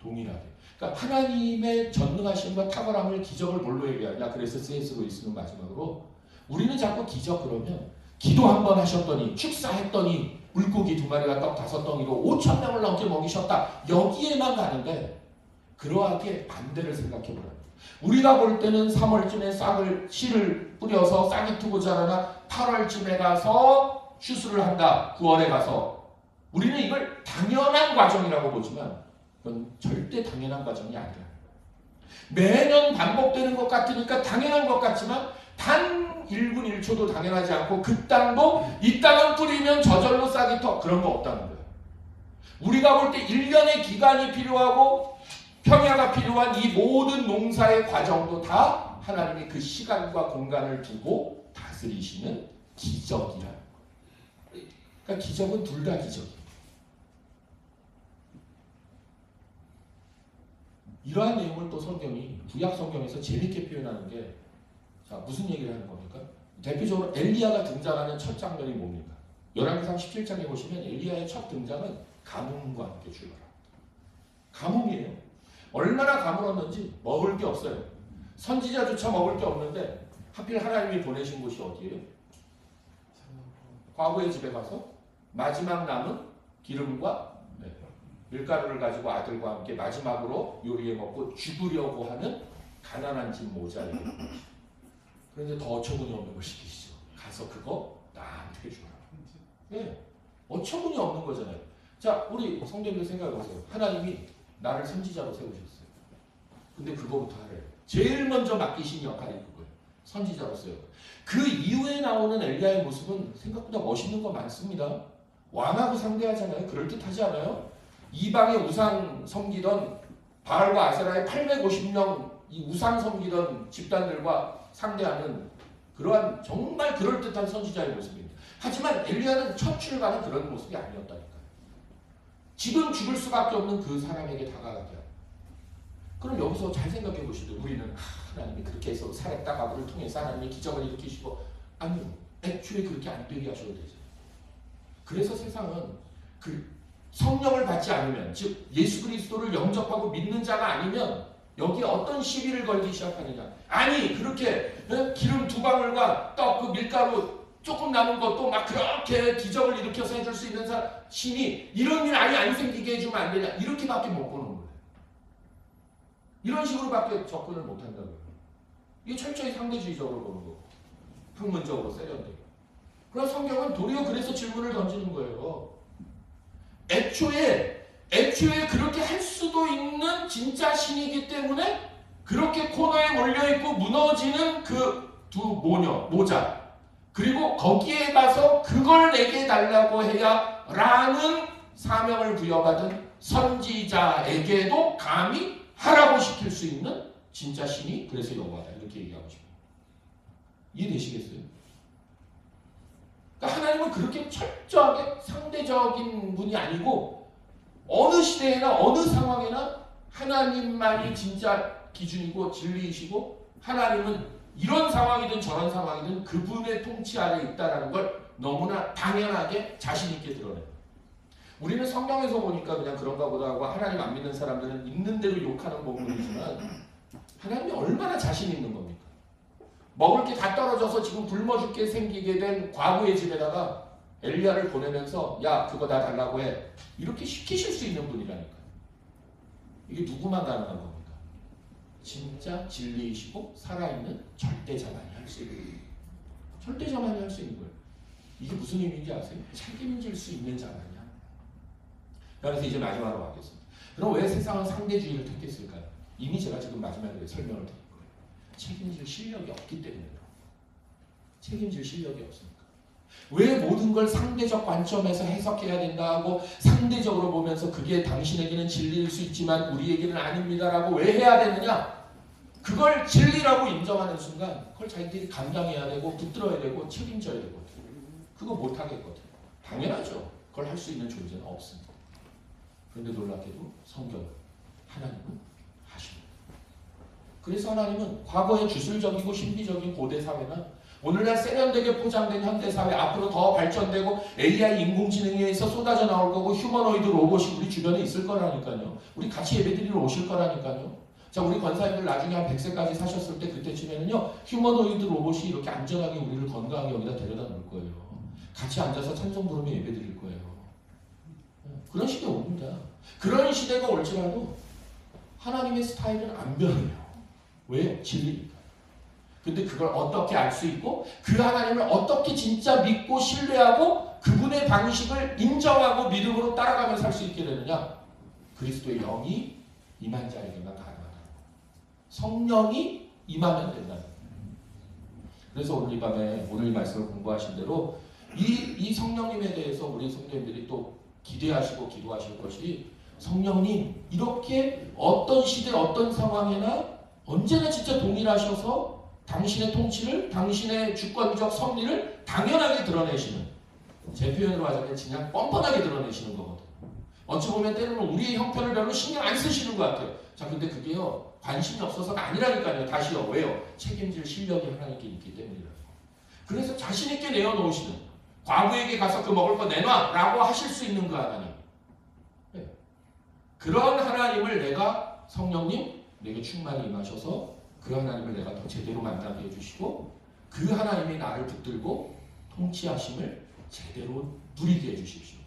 동일하게, 그러니까 하나님의 전능하심과 탁월함을, 기적을 뭘로 얘기하냐? 그래서 C.S. 루이스는 마지막으로, 우리는 자꾸 기적 그러면 기도 한 번 하셨더니, 축사했더니 물고기 2마리가 떡 5덩이로 5,000명을 넘게 먹이셨다, 여기에만 가는데, 그러하게 반대를 생각해보라. 우리가 볼 때는 3월쯤에 씨를 뿌려서 싹이 트고 자라나 8월쯤에 가서 추수를 한다, 9월에 가서. 우리는 이걸 당연한 과정이라고 보지만 그건 절대 당연한 과정이 아니라, 매년 반복되는 것 같으니까 당연한 것 같지만 단 1분 1초도 당연하지 않고, 그 땅도 이 땅은 뿌리면 저절로 싹이 터, 그런 거 없다는 거예요. 우리가 볼 때 1년의 기간이 필요하고 평야가 필요한 이 모든 농사의 과정도 다 하나님이 그 시간과 공간을 두고 다스리시는 기적이라. 그러니까 기적은 둘 다 기적이에요. 이러한 내용을 또 성경이, 구약 성경에서 재밌게 표현하는 게, 자, 무슨 얘기를 하는 겁니까? 대표적으로 엘리야가 등장하는 첫 장면이 뭡니까? 열왕기상 17장에 보시면 엘리야의 첫 등장은 가뭄과 함께 출발합니다. 가뭄이에요. 얼마나 가물었는지 먹을 게 없어요. 선지자조차 먹을 게 없는데 하필 하나님이 보내신 곳이 어디예요? 과부의 집에 가서 마지막 남은 기름과 밀가루를 가지고 아들과 함께 마지막으로 요리해 먹고 죽으려고 하는 가난한 집 모자에게, 그런데 더 어처구니 없는 걸 시키시죠. 가서 그거 나한테 주라. 예, 어처구니 없는 거잖아요. 자, 우리 성도님들 생각해보세요. 하나님이 나를 선지자로 세우셨어요. 근데 그거부터 하래요. 제일 먼저 맡기신 역할이 그거예요. 선지자로서요. 그 이후에 나오는 엘리야의 모습은 생각보다 멋있는 거 많습니다. 왕하고 상대하잖아요. 그럴듯하지 않아요? 이방의 우상 섬기던 바알과 아세라의 850명 이 우상 섬기던 집단들과 상대하는 그러한 정말 그럴듯한 선지자의 모습입니다. 하지만 엘리야는 첫 출발은 그런 모습이 아니었다니까요. 지금 죽을 수밖에 없는 그 사람에게 다가가게 하고. 그럼 여기서 잘 생각해 보시죠. 우리는 하나님이 그렇게 해서 살았다가 우리를 통해서 하나님이 기적을 일으키시고 아니요. 애초에 그렇게 안 되게 하셔도 되죠. 그래서 세상은 그 성령을 받지 않으면 즉 예수 그리스도를 영접하고 믿는 자가 아니면 여기에 어떤 시비를 걸기 시작하느냐. 아니 그렇게 기름 2방울과 떡 그 밀가루 조금 남은 것도 막 그렇게 기적을 일으켜서 해줄 수 있는 신이 이런 일 아예 안 생기게 해주면 안 되냐. 이렇게밖에 못 보는 거예요. 이런 식으로밖에 접근을 못 한다고요. 이게 철저히 상대주의적으로 보는 거고 학문적으로 세련되고. 그럼 성경은 도리어 그래서 질문을 던지는 거예요. 애초에 그렇게 할 수도 있는 진짜 신이기 때문에 그렇게 코너에 몰려있고 무너지는 그 두 모자 그리고 거기에 가서 그걸 내게 달라고 해야 라는 사명을 부여받은 선지자에게도 감히 하라고 시킬 수 있는 진짜 신이 그래서 여호와다 이렇게 얘기하고 싶어요. 이해되시겠어요? 그러니까 하나님은 그렇게 철저하게 상대적인 분이 아니고 어느 시대에나 어느 상황에나 하나님만이 진짜 기준이고 진리이시고 하나님은 이런 상황이든 저런 상황이든 그분의 통치 아래 있다는 걸 너무나 당연하게 자신 있게 드러내요. 우리는 성경에서 보니까 그냥 그런가 보다 하고 하나님 안 믿는 사람들은 있는 대로 욕하는 부분이지만 하나님이 얼마나 자신 있는 겁니까? 먹을 게 다 떨어져서 지금 굶어 죽게 생기게 된 과부의 집에다가 엘리야를 보내면서 야 그거 다 달라고 해 이렇게 시키실 수 있는 분이라니까. 이게 누구만 가능한 겁니까? 진짜 진리이시고 살아있는 절대자만이 할 수 있는 거예요. 절대자만이 할 수 있는 거예요. 이게 무슨 의미인지 아세요? 책임질 수 있는 자만이야. 그래서 이제 마지막으로 가겠습니다. 그럼 왜 세상은 상대주의를 택했을까요? 이미 제가 지금 마지막에 설명을 드릴 거예요. 책임질 실력이 없기 때문에요. 책임질 실력이 없으니까. 왜 모든 걸 상대적 관점에서 해석해야 된다고 상대적으로 보면서 그게 당신에게는 진리일 수 있지만 우리에게는 아닙니다라고 왜 해야 되느냐? 그걸 진리라고 인정하는 순간 그걸 자기들이 감당해야 되고 붙들어야 되고 책임져야 되거든요. 그거 못하겠거든요. 당연하죠. 그걸 할 수 있는 존재는 없습니다. 그런데 놀랍게도 성경 하나님은 하십니다. 그래서 하나님은 과거의 주술적이고 신비적인 고대 사회나 오늘날 세련되게 포장된 현대사회 앞으로 더 발전되고 AI 인공지능에 의해서 쏟아져 나올 거고 휴머노이드 로봇이 우리 주변에 있을 거라니까요. 우리 같이 예배드리러 오실 거라니까요. 자, 우리 권사님들 나중에 한 100세까지 사셨을 때 그때쯤에는요. 휴머노이드 로봇이 이렇게 안전하게 우리를 건강하게 여기다 데려다 놓을 거예요. 같이 앉아서 찬송 부르며 예배드릴 거예요. 그런 시대 옵니다. 그런 시대가 올지라도 하나님의 스타일은 안 변해요. 왜요? 진리니까. 근데 그걸 어떻게 알 수 있고 그 하나님을 어떻게 진짜 믿고 신뢰하고 그분의 방식을 인정하고 믿음으로 따라가며 살 수 있게 되느냐? 그리스도의 영이 임한 자에게만 가능하다. 성령이 임하면 된다는 거예요. 그래서 오늘 이 밤에 오늘 이 말씀을 공부하신 대로 이 성령님에 대해서 우리 성도님들이 또 기대하시고 기도하실 것이 성령님 이렇게 어떤 시대 어떤 상황에나 언제나 진짜 동일하셔서 당신의 통치를 당신의 주권적 섭리를 당연하게 드러내시는 제 표현으로 하자면 그냥 뻔뻔하게 드러내시는 거거든요. 어찌 보면 때로는 우리의 형편을 별로 신경 안 쓰시는 것 같아요. 자 근데 그게요 관심이 없어서가 아니라니까요. 다시요. 왜요? 책임질 실력이 하나님께 있기 때문이라요. 그래서 자신 있게 내어놓으시는 과부에게 가서 그 먹을 거 내놔 라고 하실 수 있는 그 하나님. 네. 그런 하나님을 내가 성령님 내게 충만히 임하셔서 그 하나님을 내가 더 제대로 만나게 해주시고 그 하나님이 나를 붙들고 통치하심을 제대로 누리게 해주십시오.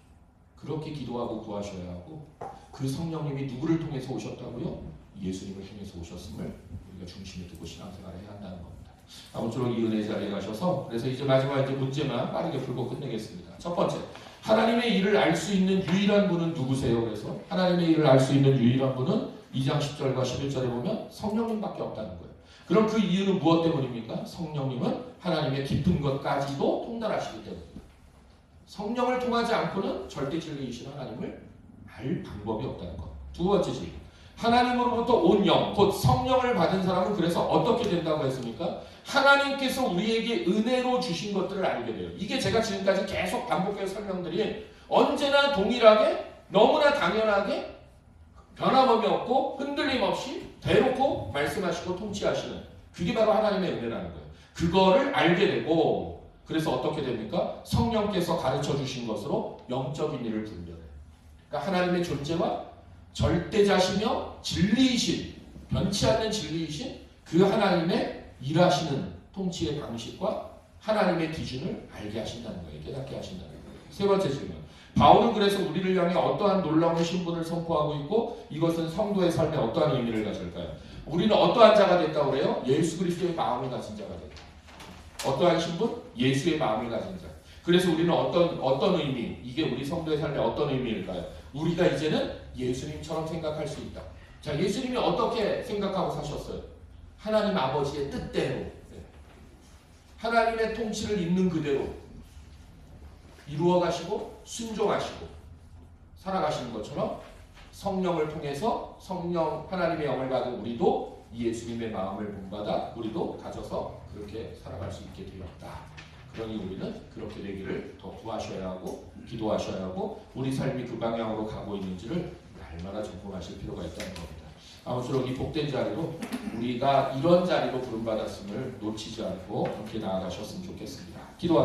그렇게 기도하고 구하셔야 하고 그 성령님이 누구를 통해서 오셨다고요? 예수님을 통해서 오셨음을 우리가 중심에 두고 신앙생활을 해야 한다는 겁니다. 아무쪼록 이 은혜 자리에 가셔서 그래서 이제 마지막 이제 문제만 빠르게 풀고 끝내겠습니다. 첫 번째, 하나님의 일을 알 수 있는 유일한 분은 누구세요? 그래서 하나님의 일을 알 수 있는 유일한 분은 2장 10절과 11절에 보면 성령님밖에 없다는 거예요. 그럼 그 이유는 무엇 때문입니까? 성령님은 하나님의 깊은 것까지도 통달하시기 때문입니다. 성령을 통하지 않고는 절대 진리이신 하나님을 알 방법이 없다는 것. 두 번째 질문. 하나님으로부터 온 영, 곧 성령을 받은 사람은 그래서 어떻게 된다고 했습니까? 하나님께서 우리에게 은혜로 주신 것들을 알게 돼요. 이게 제가 지금까지 계속 반복해서 설명드린 언제나 동일하게 너무나 당연하게 변함이 없고 흔들림 없이 대놓고 말씀하시고 통치하시는 그게 바로 하나님의 은혜라는 거예요. 그거를 알게 되고 그래서 어떻게 됩니까? 성령께서 가르쳐 주신 것으로 영적인 일을 분별해요. 그러니까 하나님의 존재와 절대자시며 진리이신 변치 않는 진리이신 그 하나님의 일하시는 통치의 방식과 하나님의 기준을 알게 하신다는 거예요. 깨닫게 하신다는 거예요. 세 번째 질문. 바울은 그래서 우리를 향해 어떠한 놀라운 신분을 선포하고 있고 이것은 성도의 삶에 어떠한 의미를 가질까요? 우리는 어떠한 자가 됐다고 그래요? 예수 그리스도의 마음을 가진 자가 됐다. 어떠한 신분? 예수의 마음을 가진 자. 그래서 우리는 어떤 의미, 이게 우리 성도의 삶에 어떤 의미일까요? 우리가 이제는 예수님처럼 생각할 수 있다. 자, 예수님이 어떻게 생각하고 사셨어요? 하나님 아버지의 뜻대로, 하나님의 통치를 있는 그대로 이루어 가시고 순종하시고 살아가시는 것처럼 성령을 통해서 성령 하나님의 영을 받은 우리도 예수님의 마음을 본받아 우리도 가져서 그렇게 살아갈 수 있게 되었다. 그러니 우리는 그렇게 되기를 더 구하셔야 하고 기도하셔야 하고 우리 삶이 그 방향으로 가고 있는지를 날마다 점검하실 필요가 있다는 겁니다. 아무쪼록 이 복된 자리로 우리가 이런 자리로 부름받았음을 놓치지 않고 함께 나아가셨으면 좋겠습니다. 기도합니다.